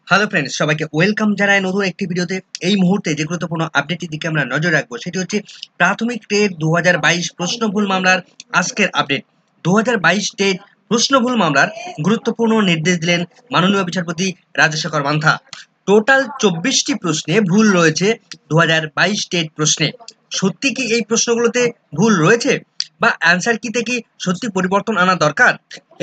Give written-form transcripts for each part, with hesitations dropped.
Hello friends, সবাইকে welcome জানাই নতুন একটি ভিডিওতে। এই মুহূর্তে যে গুরুত্বপূর্ণ আপডেটের দিকে আমরা নজর রাখবো সেটি হচ্ছে প্রাথমিক টেট 2022 প্রশ্নভুল মামলার আজকের আপডেট। 2022 টেট প্রশ্নভুল মামলার গুরুত্বপূর্ণ নির্দেশ দিলেন মাননীয় বিচারপতি রাজশেখর মান্থা। টোটাল 24টি প্রশ্নে ভুল রয়েছে 2022 টেট প্রশ্নে। সত্যি কি এই প্রশ্নগুলোতে ভুল রয়েছে বা অ্যান্সার কিতে কি সত্যি পরিবর্তন আনা দরকার?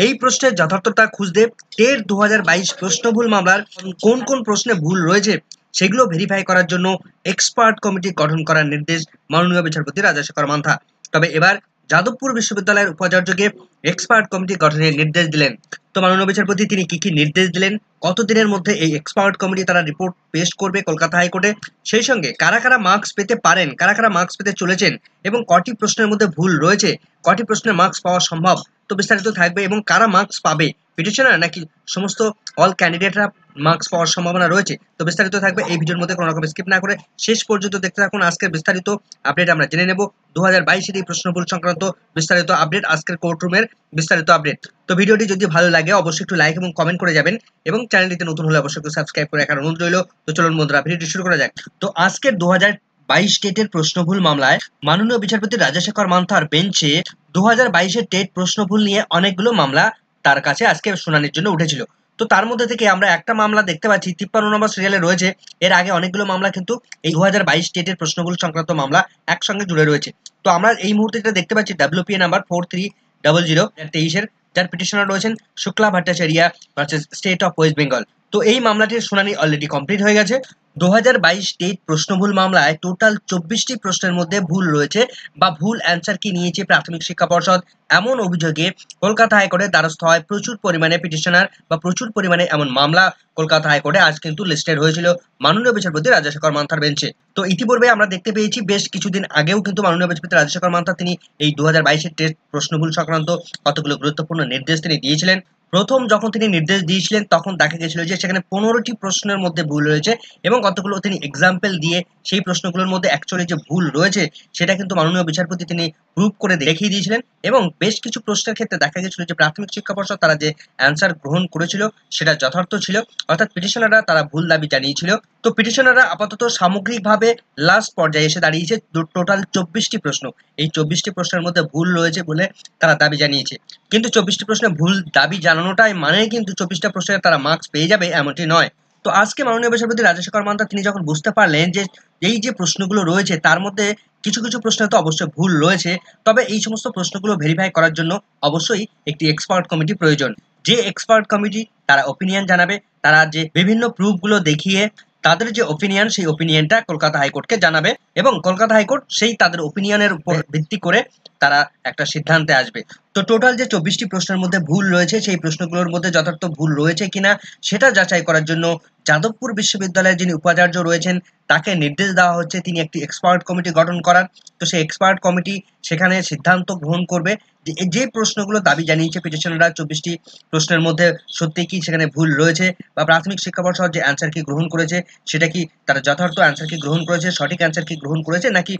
এই প্রশ্নের যথার্থতা খুঁজতে টেট 2022 প্রশ্নভুল মামলার কোন কোন প্রশ্নে ভুল রয়েছে সেগুলো ভেরিফাই করার জন্য এক্সপার্ট কমিটি গঠন করার নির্দেশ মাননীয় বিচারপতি রাজশেখর মান্থা। তবে এবার যাদবপুর বিশ্ববিদ্যালয়ের উপাচার্যকে এক্সপার্ট কমিটি গঠনের নির্দেশ দিলেন। তো মাননীয় বিচারপতি তিনি কি কি নির্দেশ দিলেন, কতদিনের মধ্যে এই এক্সপার্ট কমিটি তারা রিপোর্ট পেশ করবে কলকাতা হাইকোর্টে, সেই সঙ্গে কারা কারা মার্কস পেতে পারেন, কারা কারা মার্কস পেতে চলেছেন এবং কটি প্রশ্নের মধ্যে ভুল রয়েছে, কটি প্রশ্নে মার্কস পাওয়া সম্ভব, তো বিস্তারিত থাকবে। এবং কারা মার্কস পাবে, পিটিশনার নাকি সমস্ত অল ক্যান্ডিডেটরা মার্কস পাওয়ার সম্ভাবনা রয়েছে, তো বিস্তারিত থাকবে এই ভিডিওর মধ্যে। কোনো রকম স্কিপ না করে শেষ পর্যন্ত দেখতে থাকুন। আজকের বিস্তারিত আপডেট আমরা জেনে নেব 2022 এই প্রশ্নভুল সংক্রান্ত বিস্তারিত আপডেট, আজকের কোর্টরুমের বিস্তারিত আপডেট। তো ভিডিওটি যদি ভালো লাগে অবশ্যই একটু লাইক এবং কমেন্ট করে যাবেন এবং চ্যানেলটিতে নতুন হলে অবশ্যই একটু সাবস্ক্রাইব করে রাখার অনুরোধ রইল। তো চলুন বন্ধুরা, ভিডিওটি শুরু করা যাক। তো আজকের 2022 টেটের প্রশ্নভুল মামলায় মাননীয় বিচারপতি রাজশেখর মান্থার বেঞ্চে 2022 টেট প্রশ্নভুল নিয়ে অনেকগুলো মামলা তার কাছে আজকে শুনানির জন্য উঠেছিল। তো তার মধ্যে থেকে আমরা একটা মামলা দেখতে পাচ্ছি 53 নম্বর সিরিয়ালে রয়েছে। এর আগে অনেকগুলো মামলা কিন্তু এই 2022 টেটের প্রশ্নভুল সংক্রান্ত মামলা একসঙ্গে জুড়ে রয়েছে। তো আমরা এই মুহূর্তে যেটা দেখতে পাচ্ছি WPA নাম্বার 4300/23 যার পিটিশনার রয়েছেন Shukla Bhattacharya versus state of West Bengal. তো এই মামলাটির শুনানি অলরেডি কমপ্লিট হয়ে গেছে। 2022 টেট প্রশ্নভুল মামলায় টোটাল 24টি প্রশ্নের মধ্যে ভুল রয়েছে বা ভুল অ্যান্সার কি নিয়েছে প্রাথমিক শিক্ষা পর্ষদ, এমন অভিযোগে কলকাতা হাইকোর্টের দ্বারস্থ হয় প্রচুর পরিমাণে পিটিশনার বা প্রচুর পরিমাণে এমন মামলা কলকাতা হাইকোর্টে আজ কিন্তু লিস্টেড হয়েছিল মাননীয় বিচারপতি রাজশেখর মান্থার বেঞ্চে। তো ইতিপূর্বে আমরা দেখতে পেয়েছি বেশ কিছুদিন আগেও কিন্তু মাননীয় বিচারপতি রাজশেখর মান্থা তিনি এই 2022 টেস্ট প্রশ্নভুল সংক্রান্ত কতগুলো গুরুত্বপূর্ণ নির্দেশ তিনি দিয়েছিলেন। প্রথম যখন তিনি নির্দেশ দিয়েছিলেন তখন দেখা গেছিল যে সেখানে 15টি প্রশ্নের মধ্যে ভুল রয়েছে এবং কতগুলো তিনি এক্সাম্পল দিয়ে সেই প্রশ্নগুলোর মধ্যে অ্যাকচুয়ালি যে ভুল রয়েছে সেটা কিন্তু মাননীয় বিচারপতি তিনি প্রুভ করে দেখিয়ে দিয়েছিলেন। এবং বেশ কিছু প্রশ্নের ক্ষেত্রে দেখা গেছিল যে প্রাথমিক শিক্ষা পর্ষদ তারা যে অ্যান্সার গ্রহণ করেছিল সেটা যথার্থ ছিল, অর্থাৎ পিটিশনাররা তারা ভুল দাবি জানিয়েছিল। তো পিটিশনাররা আপাতত সামগ্রিকভাবে লাস্ট পর্যায়ে এসে দাঁড়িয়েছে টোটাল 24টি প্রশ্ন। এই 24টি প্রশ্নের মধ্যে ভুল রয়েছে বলে তারা দাবি জানিয়েছে। কিন্তু 24টি প্রশ্নে ভুল দাবি জানানোটাই মানে কিন্তু 24টা প্রশ্নের তারা মার্কস পেয়ে যাবে এমনটি নয়। তো আজকে মাননীয় বিচারপতি রাজশেখর মান্থা তিনি যখন বুঝতে পারলেন যে এই যে প্রশ্নগুলো রয়েছে তার মধ্যে কিছু কিছু প্রশ্নে তো অবশ্যই ভুল রয়েছে, তবে এই সমস্ত প্রশ্নগুলো ভেরিফাই করার জন্য অবশ্যই একটি এক্সপার্ট কমিটি প্রয়োজন। যে এক্সপার্ট কমিটি তারা ওপিনিয়ন জানাবে, তারা যে বিভিন্ন প্রুফগুলো দেখিয়ে তাদের যে ওপিনিয়ন সেই ওপিনিয়নটা কলকাতা হাইকোর্টকে জানাবে এবং কলকাতা হাইকোর্ট সেই তাদের ওপিনিয়নের উপর ভিত্তি করে তারা একটা সিদ্ধান্তে আসবে। তো টোটাল যে 24টি প্রশ্নের মধ্যে ভুল রয়েছে সেই প্রশ্নগুলোর মধ্যে যথার্থ ভুল রয়েছে কিনা সেটা যাচাই করার জন্য যাদবপুর বিশ্ববিদ্যালয়ের যিনি উপাচার্য রয়েছেন তাকে নির্দেশ দেওয়া হচ্ছে তিনি একটি এক্সপার্ট কমিটি গঠন করার। তো সেই এক্সপার্ট কমিটি সেখানে সিদ্ধান্ত গ্রহণ করবে যে যে প্রশ্নগুলো দাবি জানিয়েছে পিটিশনাররা 24টি প্রশ্নের মধ্যে সত্যি কি সেখানে ভুল রয়েছে বা প্রাথমিক শিক্ষা পর্ষদ যে অ্যান্সার কি গ্রহণ করেছে সেটা কি তারা যথার্থ অ্যান্সার কি গ্রহণ করেছে, সঠিক অ্যান্সার কি গ্রহণ করেছে, নাকি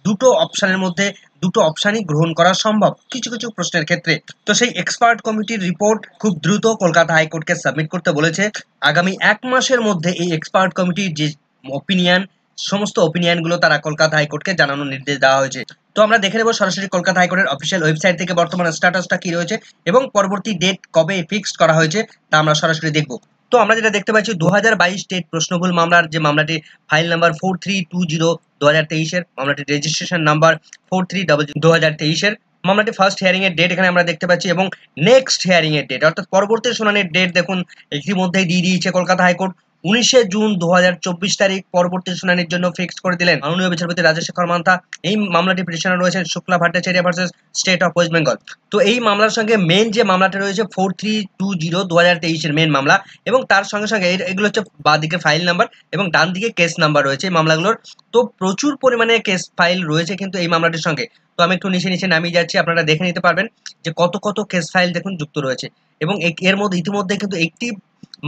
দুটো অপশনের মধ্যে দুটো অপশনই গ্রহণ করা সম্ভব কিছু কিছু প্রশ্নের ক্ষেত্রে। তো সেই এক্সপার্ট কমিটির রিপোর্ট খুব দ্রুত কলকাতা হাইকোর্টকে সাবমিট করতে বলেছে। আগামী 1 মাসের মধ্যে এই এক্সপার্ট কমিটির যে ওপিনিয়ন সমস্ত ওপিনিয়নগুলো তারা কলকাতা হাইকোর্টকে জানানোর নির্দেশ দেওয়া হয়েছে। তো আমরা দেখে নেব সরাসরি কলকাতা হাইকোর্টের অফিসিয়াল ওয়েবসাইট থেকে বর্তমানে স্ট্যাটাসটা কি রয়েছে এবং পরবর্তী ডেট কবে ফিক্সড করা হয়েছে তা আমরা সরাসরি দেখব। তো আমরা যেটা দেখতে পাচ্ছি 2022 টেট প্রশ্নভুল মামলার যে মামলাটি ফাইল নাম্বার 4320/2023 এর, মামলাটির রেজিস্ট্রেশন নাম্বার 4300/2023 এর, মামলাটি ফার্স্ট হিয়ারিং এর ডেট এখানে আমরা দেখতে পাচ্ছি এবং নেক্সট হিয়ারিং এর ডেট অর্থাৎ পরবর্তী শুনানির ডেট দেখুন ইতিমধ্যেই দিয়ে দিয়েছে কলকাতা হাইকোর্ট। 19 জুন 2024 তারিখ পরবর্তী শুনানির জন্য ফিক্সড করে দিলেন মাননীয় বিচারপতি রাজশেখর মান্থা। এই মামলাটি পিটিশনার রয়েছেন Shukla Bhattacharya versus state of West Bengal. তো এই মামলার সঙ্গে মেন যে মামলাটা রয়েছে 4320/2023 এর মেন মামলা এবং তার সঙ্গে সঙ্গে এগুলো হচ্ছে বাঁদিকে ফাইল নাম্বার এবং ডান দিকে কেস নাম্বার রয়েছে এই মামলাগুলোর। তো প্রচুর পরিমাণে কেস ফাইল রয়েছে কিন্তু এই মামলাটির সঙ্গে। তো আমি একটু নিচে নিচে নামিয়ে যাচ্ছি, আপনারা দেখে নিতে পারবেন যে কত কত কেস ফাইল দেখুন যুক্ত রয়েছে এবং এর মধ্যে ইতিমধ্যে কিন্তু একটি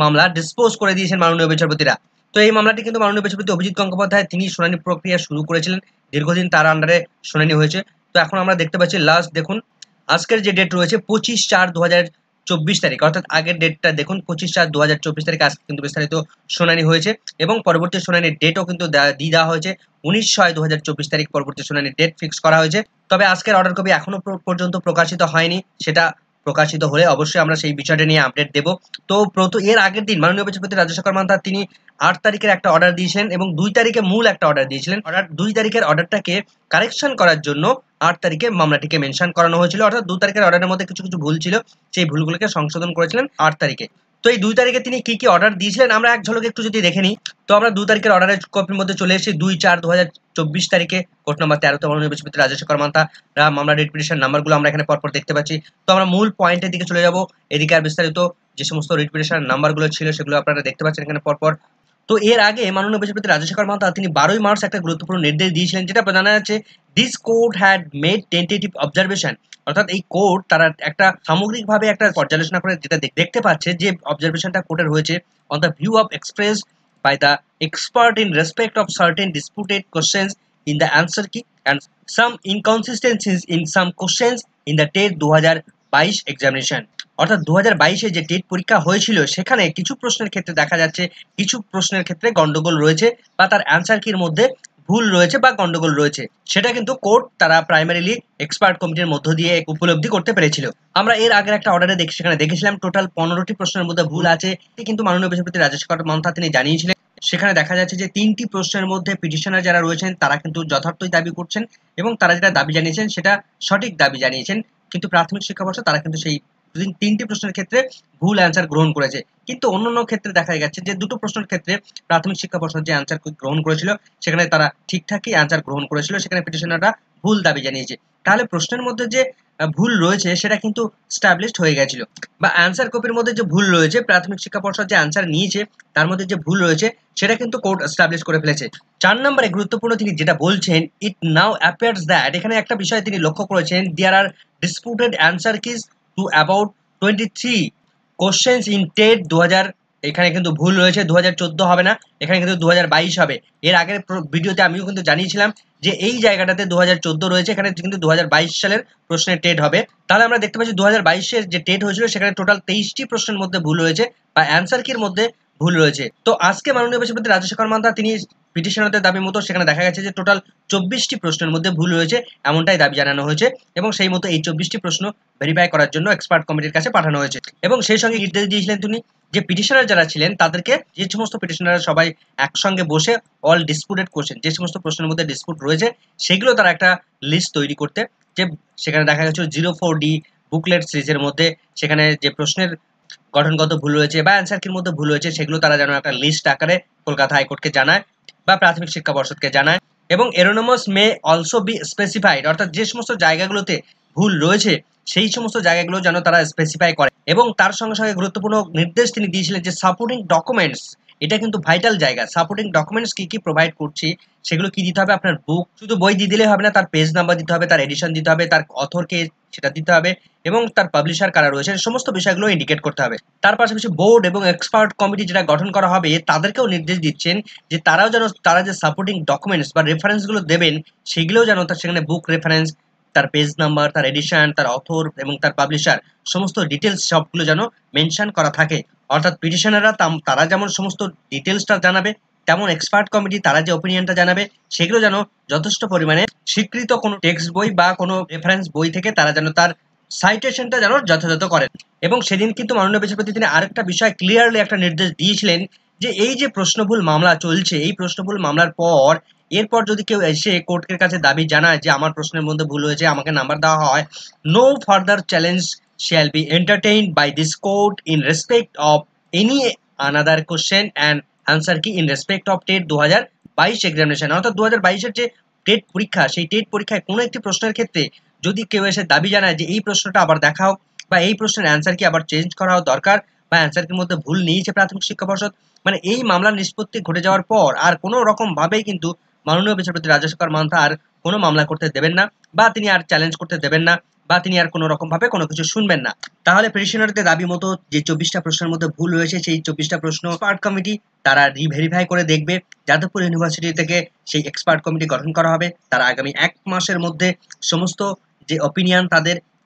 মামলা ডিসপোজ করে দিয়েছেন মাননীয় বিচারপতিরা। তো এই মামলাটি কিন্তু মাননীয় বিচারপতি অভিজিৎ গঙ্গোপাধ্যায় তিনি শুনানি প্রক্রিয়া শুরু করেছিলেন, দীর্ঘদিন তার আন্ডারে শুনানি হয়েছে। তো এখন আমরা দেখতে পাচ্ছি লাস্ট দেখুন আজকের যে ডেট রয়েছে 25/4/2023 তারিখ, অর্থাৎ আগের ডেটটা দেখুন 25/4/2024 তারিখ আজকে কিন্তু বিস্তারিত শুনানি হয়েছে এবং পরবর্তী শুনানির ডেটও কিন্তু দিয়ে দেওয়া হয়েছে 19/6/2024 তারিখ পরবর্তী শুনানির ডেট ফিক্স করা হয়েছে। তবে আজকের অর্ডার কপি এখনো পর্যন্ত প্রকাশিত হয়নি, সেটা প্রকাশিত হলে অবশ্যই আমরা সেই বিষয়টা নিয়ে আপডেট দেব। তো এর আগের দিন মাননীয় বিচারপতি রাজশেখর মান্থা তিনি 8 তারিখের একটা অর্ডার দিয়েছিলেন এবং 2 তারিখে মূল একটা অর্ডার দিয়েছিলেন। 2 তারিখের অর্ডারটাকে কারেকশন করার জন্য 8 তারিখে মামলাটিকে মেনশন করানো হয়েছিল, অর্থাৎ 2 তারিখের অর্ডারের মধ্যে কিছু কিছু ভুল ছিল, সেই ভুলগুলোকে সংশোধন করেছিলেন 8 তারিখে। তো এই 2 তারিখে তিনি কি কি অর্ডার দিয়েছিলেন আমরা এক ঝলকে একটু যদি দেখে নিই। তো আমরা 2 তারিখের অর্ডারের কপির মধ্যে চলে এসেছি 2/4/2024 তারিখে কোর্ট নম্বর 13 মাননীয় বিচারপতি রাজশেখর মান্থা মামলা রিট পিটিশন নাম্বারগুলো আমরা এখানে পরপর দেখতে পাচ্ছি। তো আমরা মূল পয়েন্টের দিকে চলে যাব। এদিকে আর বিস্তারিত যে সমস্ত রিট পিটিশন নাম্বারগুলো ছিল সেগুলো আপনারা দেখতে পাচ্ছেন এখানে পরপর। তো এর আগে মাননীয় বিচারপতি রাজশেখর মান্থা তিনি 12 মার্চ একটা গুরুত্বপূর্ণ নির্দেশ দিয়েছিলেন, যেটা জানা যাচ্ছে this court had made tentative observation, অর্থাৎ এই কোর্ট তারা একটা সামগ্রিকভাবে একটা পর্যালোচনা করে যেটা দেখতে পাচ্ছে যে অবজারভেশনটা কোর্টের হয়েছে on the view of express by the expert in respect of certain disputed questions in the answer key and some inconsistencies in some questions in the TET 2022 examination, অর্থাৎ 2022 যে টেট পরীক্ষা হয়েছিল সেখানে কিছু প্রশ্নের ক্ষেত্রে দেখা যাচ্ছে কিছু প্রশ্নের ক্ষেত্রে গন্ডগোল রয়েছে বা তার অ্যান্সার কির মধ্যে ভুল রয়েছে বা গন্ডগোল রয়েছে, সেটা কিন্তু কোর্ট তারা প্রাইমারিলি এক্সপার্ট কমিটির মধ্য দিয়ে উপলব্ধি করতে পেরেছিল। আমরা এর আগের একটা অর্ডারে সেখানে দেখেছিলাম টোটাল 15টি প্রশ্নের মধ্যে ভুল আছে, কিন্তু মাননীয় বিচারপতি রাজশেখর মান্থা তিনি জানিয়েছিলেন সেখানে দেখা যাচ্ছে যে 3টি প্রশ্নের মধ্যে পিটিশনার যারা রয়েছেন তারা কিন্তু যথার্থই দাবি করছেন এবং তারা যেটা দাবি জানিয়েছেন সেটা সঠিক দাবি জানিয়েছেন, কিন্তু প্রাথমিক শিক্ষা পর্ষদ তারা কিন্তু সেই 3টি প্রশ্নের ক্ষেত্রে ভুল অ্যান্সার গ্রহণ করেছে। কিন্তু অন্যান্য ক্ষেত্রে দেখা গেছে যে 2টো প্রশ্নের ক্ষেত্রে প্রাথমিক শিক্ষা পর্ষদ যে অ্যান্সার গ্রহণ করেছিল সেখানে তারা ঠিকঠাকই অ্যান্সার গ্রহণ করেছিল, সেখানে পিটিশনাররা ভুল দাবি জানিয়েছে। তাহলে প্রশ্নের মধ্যে যে ভুল রয়েছে সেটা কিন্তু স্টাবলিশড হয়ে গেছিল, বা অ্যান্সার কপির মধ্যে যে ভুল রয়েছে প্রাথমিক শিক্ষা পর্ষদ যে অ্যান্সার নিয়েছে তার মধ্যে যে ভুল রয়েছে সেটা কিন্তু কোর্ট এস্টাবলিশ করে ফেলেছে। 4 নম্বরে গুরুত্বপূর্ণ তিনি যেটা বলছেন, ইট নাও অ্যাপিয়ার্স দ্যাট, এখানে একটা বিষয় তিনি লক্ষ্য করেছেন, there are disputed answer keys to about 23 questions in TET 2000, এখানে কিন্তু ভুল রয়েছে, 2014 হবে না, এখানে কিন্তু 2022 হবে। এর আগের ভিডিওতে আমিও কিন্তু জানিয়েছিলাম যে এই জায়গাটাতে 2014 রয়েছে, এখানে কিন্তু 2022 সালের প্রশ্নের টেট হবে। তাহলে আমরা দেখতে পাচ্ছি 2022-এর যে টেট হয়েছিল সেখানে টোটাল 23টি প্রশ্নের মধ্যে ভুল রয়েছে বা অ্যান্সার কির মধ্যে ভুল রয়েছে। তো আজকে মাননীয় বিচারপতি রাজশেখর মান্থা তিনি পিটিশনারদের দাবি মতো সেখানে দেখা গেছে যে টোটাল 24টি প্রশ্নের মধ্যে ভুল রয়েছে এমনটাই দাবি জানানো হয়েছে এবং সেই মতো এই 24টি প্রশ্ন ভেরিফাই করার জন্য এক্সপার্ট কমিটির কাছে পাঠানো হয়েছে এবং সেই সঙ্গে নির্দেশ দিয়েছিলেন তিনি যে পিটিশনার যারা ছিলেন তাদেরকে, যে সমস্ত পিটিশনার সবাই একসঙ্গে বসে অল ডিসপুটেড কোশ্চেন, যে সমস্ত প্রশ্নের মধ্যে ডিসপুট রয়েছে সেগুলো তারা একটা লিস্ট তৈরি করতে, যে সেখানে দেখা গেছে 04D বুকলেট সিরিজের মধ্যে সেখানে যে প্রশ্নের গঠনগত ভুল রয়েছে বা অ্যান্সার কির মধ্যে ভুল রয়েছে সেগুলো তারা যেন একটা লিস্ট আকারে কলকাতা হাইকোর্টকে জানায় বা প্রাথমিক শিক্ষা পর্ষদকে জানায় এবং এরোনমাস মে অলসো বি স্পেসিফাইড, অর্থাৎ যে সমস্ত জায়গাগুলোতে ভুল রয়েছে সেই সমস্ত জায়গাগুলো যেন তারা স্পেসিফাই করে এবং তার সঙ্গে সঙ্গে গুরুত্বপূর্ণ নির্দেশ তিনি দিয়েছিলেন যে সাপোর্টিং ডকুমেন্টস, এটা কিন্তু ভাইটাল জায়গা, সাপোর্টিং ডকুমেন্টস কি কি প্রোভাইড করছি সেগুলো কি দিতে হবে, আপনার বুক শুধু বই দিয়ে দিলে হবে না, তার পেজ নাম্বার দিতে হবে, তার এডিশন দিতে হবে, তার অথরকে সেটা দিতে হবে এবং তার পাবলিশার কারা রয়েছে সমস্ত বিষয়গুলো ইন্ডিকেট করতে হবে। তার পাশাপাশি বোর্ড এবং এক্সপার্ট কমিটি যেটা গঠন করা হবে তাদেরকেও নির্দেশ দিচ্ছেন যে তারাও যেন তারা যে সাপোর্টিং ডকুমেন্টস বা রেফারেন্সগুলো দেবেন সেগুলোও যেন তার সেখানে বুক রেফারেন্স, তার পেজ নাম্বার, তার এডিশন, তার অথর এবং তার পাবলিশার সমস্ত ডিটেলস সবগুলো যেন মেনশন করা থাকে। অর্থাৎ পিটিশনাররা তারা যেমন সমস্ত ডিটেলসটা জানাবে তেমন এক্সপার্ট কমিটি তারা যে ওপিনিয়নটা জানাবে সেগুলো যেন যথেষ্ট পরিমাণে স্বীকৃত কোনো টেক্সট বই বা কোনো রেফারেন্স বই থেকে তারা যেন তার সাইটেশনটা যেন যথাযথ করেন। এবং সেদিন কিন্তু মাননীয় বিচারপতি তিনি আরেকটা বিষয় ক্লিয়ারলি একটা নির্দেশ দিয়েছিলেন যে এই যে প্রশ্নভুল মামলা চলছে এই প্রশ্নভুল মামলার পর এরপর যদি কেউ এসে কোর্টের কাছে দাবি জানায় যে আমার প্রশ্নের মধ্যে ভুল হয়েছে আমাকে নাম্বার দেওয়া হয়, no further challenge shall be entertained by this court in respect of any another question and answer key in respect of TET 2022 examination, অর্থাৎ 2022-এর যে টেট পরীক্ষা সেই টেট পরীক্ষায় কোনো একটি প্রশ্নের ক্ষেত্রে যদি কেউ এসে দাবি জানায় যে এই প্রশ্নটা আবার দেখা হোক বা এই প্রশ্নের অ্যান্সার কি আবার চেঞ্জ করা দরকার বা অ্যান্সার কির মধ্যে ভুল নিয়েছে প্রাথমিক শিক্ষা পর্ষদ, মানে এই মামলার নিষ্পত্তি ঘটে যাওয়ার পর আর কোনো রকম ভাবেই কিন্তু মাননীয় বিচারপতি রাজশেখর মান্থা আর কোনো মামলা করতে দেবেন না বা তিনি আর চ্যালেঞ্জ করতে দেবেন না বা তিনি আর কোনো রকম ভাবে কোনো কিছু শুনবেন না। তাহলে পিটিশনারদের দাবি মতো যে 24টা প্রশ্নের মধ্যে ভুল রয়েছে সেই 24টা প্রশ্ন এক্সপার্ট কমিটি তারা রিভেরিফাই করে দেখবে। যাদবপুর ইউনিভার্সিটি থেকে সেই এক্সপার্ট কমিটি গঠন করা হবে, তারা আগামী 1 মাসের মধ্যে সমস্ত যে অপিনিয়ন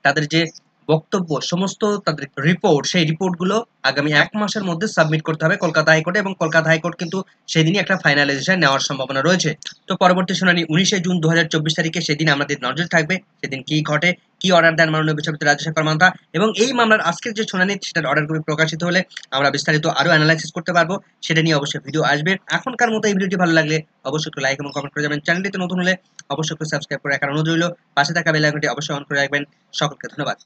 তাদের যে বক্তব্য, সমস্ত তাদের রিপোর্ট, সেই রিপোর্টগুলো আগামী ১ মাসের মধ্যে সাবমিট করতে হবে কলকাতা হাইকোর্টে, এবং কলকাতা হাইকোর্ট কিন্তু সেদিনই একটা ফাইনাল ডিসিশন নেওয়ার সম্ভাবনা রয়েছে। তো পরবর্তী শুনানি ১৯শে জুন ২০২৪ তারিখে, সেদিন আমাদের নজর থাকবে সেদিন কি ঘটে, কি অর্ডার দেন মাননীয় বিচারপতি রাজশেখর মান্তা, এবং এই মামলার আজকের যে শুনানি সেটার অর্ডার কপি প্রকাশিত হলে আমরা বিস্তারিত আরো অ্যানালাইসিস করতে পারবো, সেটা নিয়ে অবশ্যই ভিডিও আসবে। এখনকার মতো এই ভিডিওটি ভালো লাগলে অবশ্যই একটু লাইক এবং কমেন্ট করে যাবেন। চ্যানেলটিতে নতুন হলে অবশ্যই একটু সাবস্ক্রাইব করে রাখার অনুরোধ রইল। পাশে থাকা বেল আইকনটি অবশ্যই অন করে রাখবেন। সকলকে ধন্যবাদ।